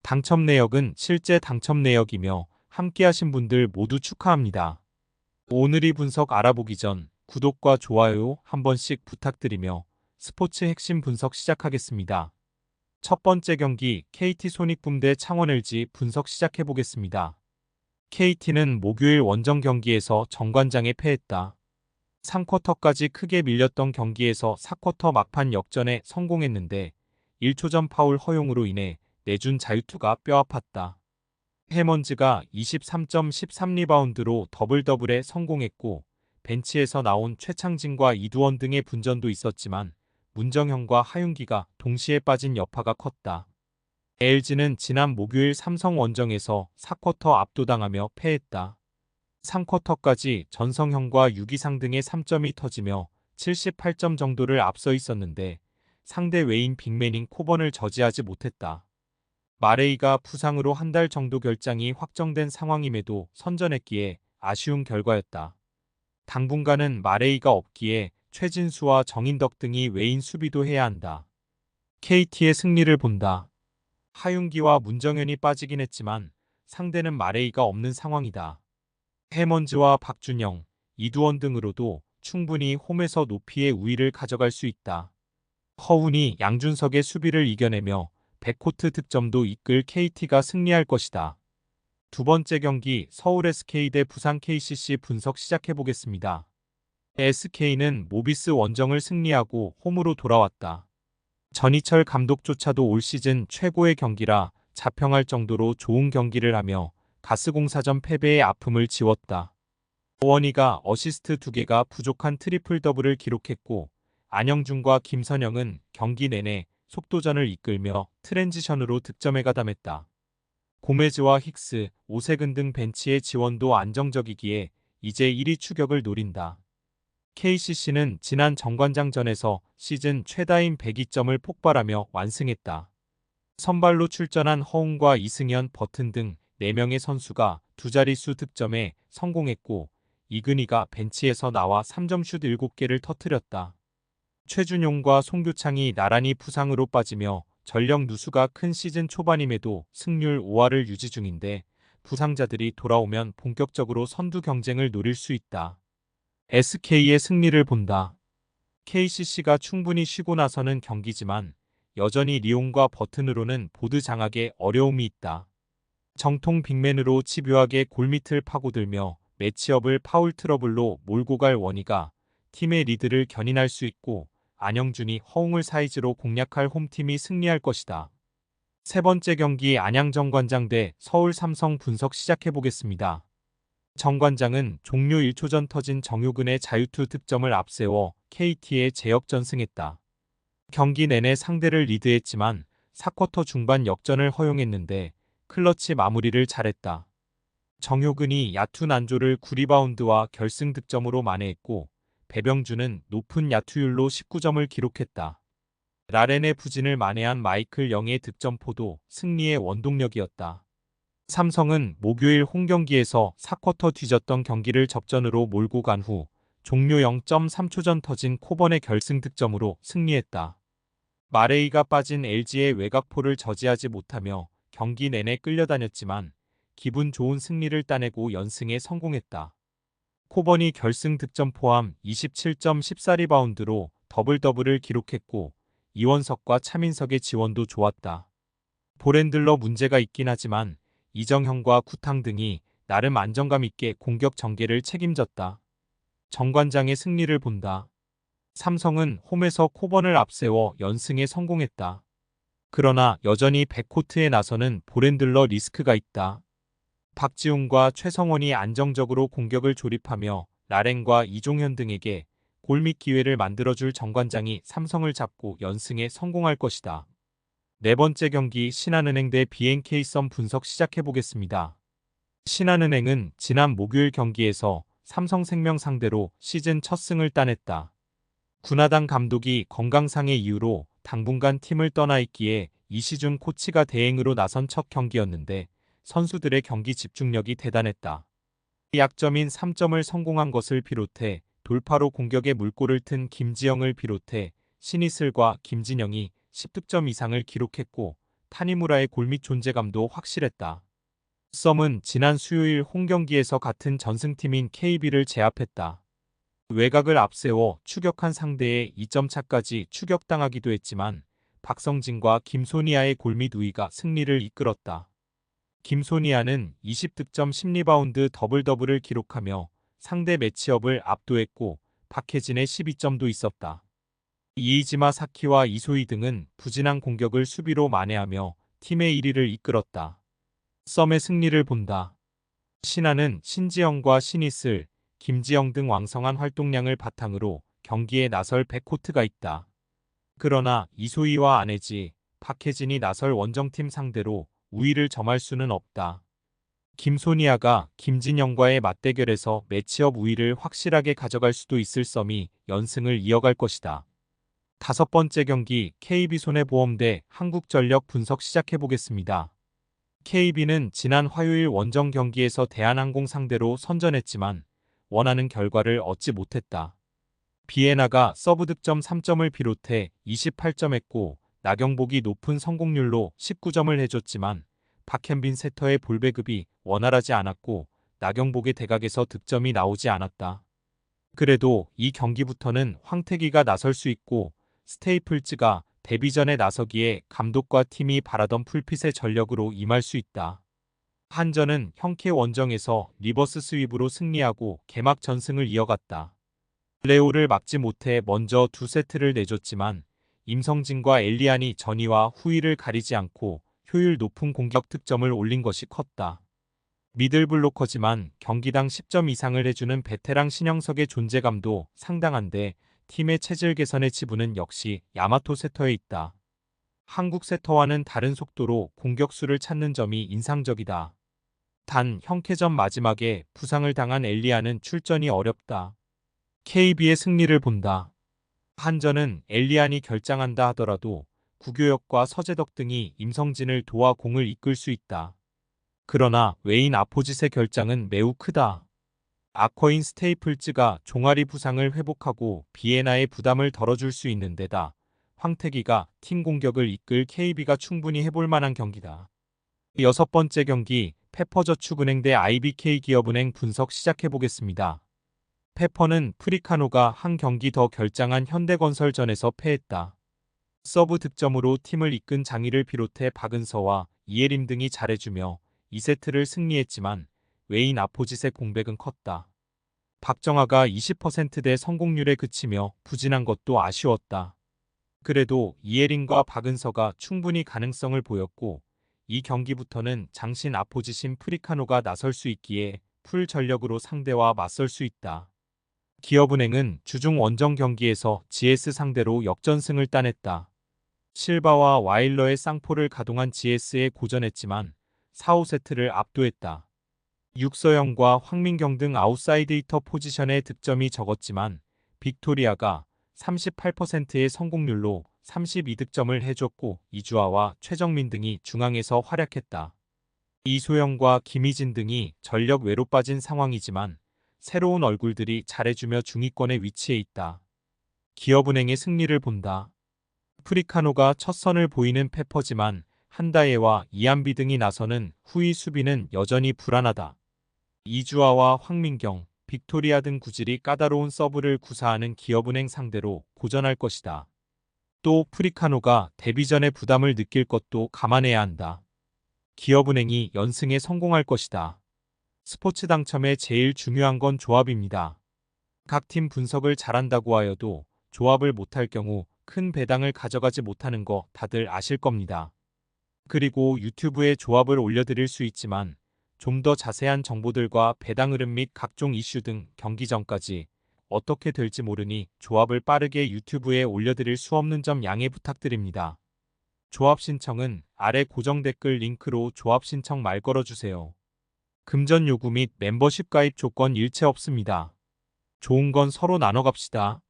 당첨 내역은 실제 당첨 내역이며 함께하신 분들 모두 축하합니다. 오늘의 분석 알아보기 전 구독과 좋아요 한 번씩 부탁드리며 스포츠 핵심 분석 시작하겠습니다. 첫 번째 경기 KT 손익붐 대 창원 LG 분석 시작해보겠습니다. KT는 목요일 원정 경기에서 정관장에 패했다. 3쿼터까지 크게 밀렸던 경기에서 4쿼터 막판 역전에 성공했는데 1초 전 파울 허용으로 인해 내준 자유투가 뼈아팠다. 해먼즈가 23.13리바운드로 더블더블에 성공했고 벤치에서 나온 최창진과 이두원 등의 분전도 있었지만 문정현과 하윤기가 동시에 빠진 여파가 컸다. LG는 지난 목요일 삼성 원정에서 4쿼터 압도당하며 패했다. 3쿼터까지 전성현과 유기상 등의 3점이 터지며 78점 정도를 앞서 있었는데 상대 외인 빅맨인 코번을 저지하지 못했다. 마레이가 부상으로 한 달 정도 결장이 확정된 상황임에도 선전했기에 아쉬운 결과였다. 당분간은 마레이가 없기에 최진수와 정인덕 등이 외인 수비도 해야 한다. KT의 승리를 본다. 하윤기와 문정현이 빠지긴 했지만 상대는 마레이가 없는 상황이다. 해먼즈와 박준영, 이두원 등으로도 충분히 홈에서 높이의 우위를 가져갈 수 있다. 허훈이 양준석의 수비를 이겨내며 백코트 득점도 이끌 KT가 승리할 것이다. 두 번째 경기 서울 SK 대 부산 KCC 분석 시작해보겠습니다. SK는 모비스 원정을 승리하고 홈으로 돌아왔다. 전희철 감독조차도 올 시즌 최고의 경기라 자평할 정도로 좋은 경기를 하며 가스공사전 패배의 아픔을 지웠다. 오원희가 어시스트 2개가 부족한 트리플 더블을 기록했고 안영준과 김선영은 경기 내내 속도전을 이끌며 트랜지션으로 득점에 가담했다. 고메즈와 힉스, 오세근 등 벤치의 지원도 안정적이기에 이제 1위 추격을 노린다. KCC는 지난 정관장전에서 시즌 최다인 102점을 폭발하며 완승했다. 선발로 출전한 허웅과 이승현, 버튼 등 4명의 선수가 두 자릿수 득점에 성공했고 이근희가 벤치에서 나와 3점슛 7개를 터뜨렸다. 최준용과 송교창이 나란히 부상으로 빠지며 전력 누수가 큰 시즌 초반임에도 승률 5할을 유지 중인데 부상자들이 돌아오면 본격적으로 선두 경쟁을 노릴 수 있다. SK의 승리를 본다. KCC가 충분히 쉬고 나서는 경기지만 여전히 리옹과 버튼으로는 보드 장악에 어려움이 있다. 정통 빅맨으로 집요하게 골밑을 파고들며 매치업을 파울 트러블로 몰고 갈 원희가 팀의 리드를 견인할 수 있고 안영준이 허웅을 사이즈로 공략할 홈팀이 승리할 것이다. 세 번째 경기 안양 정관장 대 서울 삼성 분석 시작해보겠습니다. 정관장은 종료 1초 전 터진 정효근의 자유투 득점을 앞세워 KT에 제역전승했다. 경기 내내 상대를 리드했지만 4쿼터 중반 역전을 허용했는데 클러치 마무리를 잘했다. 정효근이 야투 난조를 9리바운드와 결승 득점으로 만회했고 배병준은 높은 야투율로 19점을 기록했다. 라렌의 부진을 만회한 마이클 영의 득점포도 승리의 원동력이었다. 삼성은 목요일 홈경기에서 4쿼터 뒤졌던 경기를 접전으로 몰고 간 후 종료 0.3초 전 터진 코번의 결승 득점으로 승리했다. 마레이가 빠진 LG의 외곽포를 저지하지 못하며 경기 내내 끌려다녔지만 기분 좋은 승리를 따내고 연승에 성공했다. 코번이 결승 득점 포함 27.14리바운드로 더블더블을 기록했고 이원석과 차민석의 지원도 좋았다. 볼핸들러 문제가 있긴 하지만 이정현과 쿠탕 등이 나름 안정감 있게 공격 전개를 책임졌다. 정관장의 승리를 본다. 삼성은 홈에서 코번을 앞세워 연승에 성공했다. 그러나 여전히 백코트에 나서는 볼핸들러 리스크가 있다. 박지훈과 최성원이 안정적으로 공격을 조립하며 라렌과 이종현 등에게 골밑 기회를 만들어줄 정관장이 삼성을 잡고 연승에 성공할 것이다. 네 번째 경기 신한은행 대 BNK 썸 분석 시작해보겠습니다. 신한은행은 지난 목요일 경기에서 삼성생명 상대로 시즌 첫 승을 따냈다. 군하당 감독이 건강상의 이유로 당분간 팀을 떠나 있기에 이시준 코치가 대행으로 나선 첫 경기였는데 선수들의 경기 집중력이 대단했다. 약점인 3점을 성공한 것을 비롯해 돌파로 공격에 물꼬를 튼 김지영을 비롯해 신이슬과 김진영이 10득점 이상을 기록했고 타니무라의 골밑 존재감도 확실했다. 썸은 지난 수요일 홈경기에서 같은 전승팀인 KB를 제압했다. 외곽을 앞세워 추격한 상대의 2점 차까지 추격당하기도 했지만 박성진과 김소니아의 골밑 우위가 승리를 이끌었다. 김소니아는 20득점 10리바운드 더블더블을 기록하며 상대 매치업을 압도했고 박혜진의 12점도 있었다. 이이지마 사키와 이소희 등은 부진한 공격을 수비로 만회하며 팀의 1위를 이끌었다. 썸의 승리를 본다. 신한은 신지영과 신이슬, 김지영 등 왕성한 활동량을 바탕으로 경기에 나설 백코트가 있다. 그러나 이소희와 안혜지, 박혜진이 나설 원정팀 상대로 우위를 점할 수는 없다. 김소니아가 김진영과의 맞대결에서 매치업 우위를 확실하게 가져갈 수도 있을 썸이 연승을 이어갈 것이다. 다섯 번째 경기 KB손해보험 대 한국전력 분석 시작해보겠습니다. KB는 지난 화요일 원정 경기에서 대한항공 상대로 선전했지만 원하는 결과를 얻지 못했다. 비에나가 서브 득점 3점을 비롯해 28점 했고 나경복이 높은 성공률로 19점을 해줬지만 박현빈 세터의 볼 배급이 원활하지 않았고 나경복의 대각에서 득점이 나오지 않았다. 그래도 이 경기부터는 황태기가 나설 수 있고 스테이플즈가 데뷔전에 나서기에 감독과 팀이 바라던 풀핏의 전력으로 임할 수 있다. 한전은 형케 원정에서 리버스 스윕으로 승리하고 개막 전승을 이어갔다. 레오를 막지 못해 먼저 두 세트를 내줬지만 임성진과 엘리안이 전위와 후위를 가리지 않고 효율 높은 공격 득점을 올린 것이 컸다. 미들블로커지만 경기당 10점 이상을 해주는 베테랑 신영석의 존재감도 상당한데 팀의 체질 개선의 지분은 역시 야마토 세터에 있다. 한국 세터와는 다른 속도로 공격수를 찾는 점이 인상적이다. 단 형캐전 마지막에 부상을 당한 엘리아는 출전이 어렵다. KB의 승리를 본다. 한전은 엘리안이 결장한다 하더라도 구교역과 서재덕 등이 임성진을 도와 공을 이끌 수 있다. 그러나 웨인 아포짓의 결장은 매우 크다. 아커인 스테이플즈가 종아리 부상을 회복하고 비에나의 부담을 덜어줄 수 있는 데다 황태기가 팀 공격을 이끌 KB가 충분히 해볼 만한 경기다. 여섯 번째 경기 페퍼저축은행 대 IBK 기업은행 분석 시작해보겠습니다. 페퍼는 프리카노가 한 경기 더 결장한 현대건설전에서 패했다. 서브 득점으로 팀을 이끈 장희를 비롯해 박은서와 이예림 등이 잘해주며 2세트를 승리했지만 웨인 아포짓의 공백은 컸다. 박정아가 20%대 성공률에 그치며 부진한 것도 아쉬웠다. 그래도 이예린과 박은서가 충분히 가능성을 보였고 이 경기부터는 장신 아포짓인 프리카노가 나설 수 있기에 풀 전력으로 상대와 맞설 수 있다. 기업은행은 주중 원정 경기에서 GS 상대로 역전승을 따냈다. 실바와 와일러의 쌍포를 가동한 GS에 고전했지만 4, 5세트를 압도했다. 육서영과 황민경 등 아웃사이드 히터 포지션의 득점이 적었지만 빅토리아가 38%의 성공률로 32득점을 해줬고 이주아와 최정민 등이 중앙에서 활약했다. 이소영과 김희진 등이 전력 외로 빠진 상황이지만 새로운 얼굴들이 잘해주며 중위권에 위치해 있다. 기업은행의 승리를 본다. 프리카노가 첫 선을 보이는 페퍼지만 한다예와 이한비 등이 나서는 후위 수비는 여전히 불안하다. 이주아와 황민경, 빅토리아 등 구질이 까다로운 서브를 구사하는 기업은행 상대로 고전할 것이다. 또 프리카노가 데뷔전에 부담을 느낄 것도 감안해야 한다. 기업은행이 연승에 성공할 것이다. 스포츠 당첨에 제일 중요한 건 조합입니다. 각 팀 분석을 잘한다고 하여도 조합을 못할 경우 큰 배당을 가져가지 못하는 거 다들 아실 겁니다. 그리고 유튜브에 조합을 올려드릴 수 있지만 좀 더 자세한 정보들과 배당 흐름 및 각종 이슈 등 경기 전까지 어떻게 될지 모르니 조합을 빠르게 유튜브에 올려드릴 수 없는 점 양해 부탁드립니다. 조합 신청은 아래 고정 댓글 링크로 조합 신청 말 걸어주세요. 금전 요구 및 멤버십 가입 조건 일체 없습니다. 좋은 건 서로 나눠 갑시다.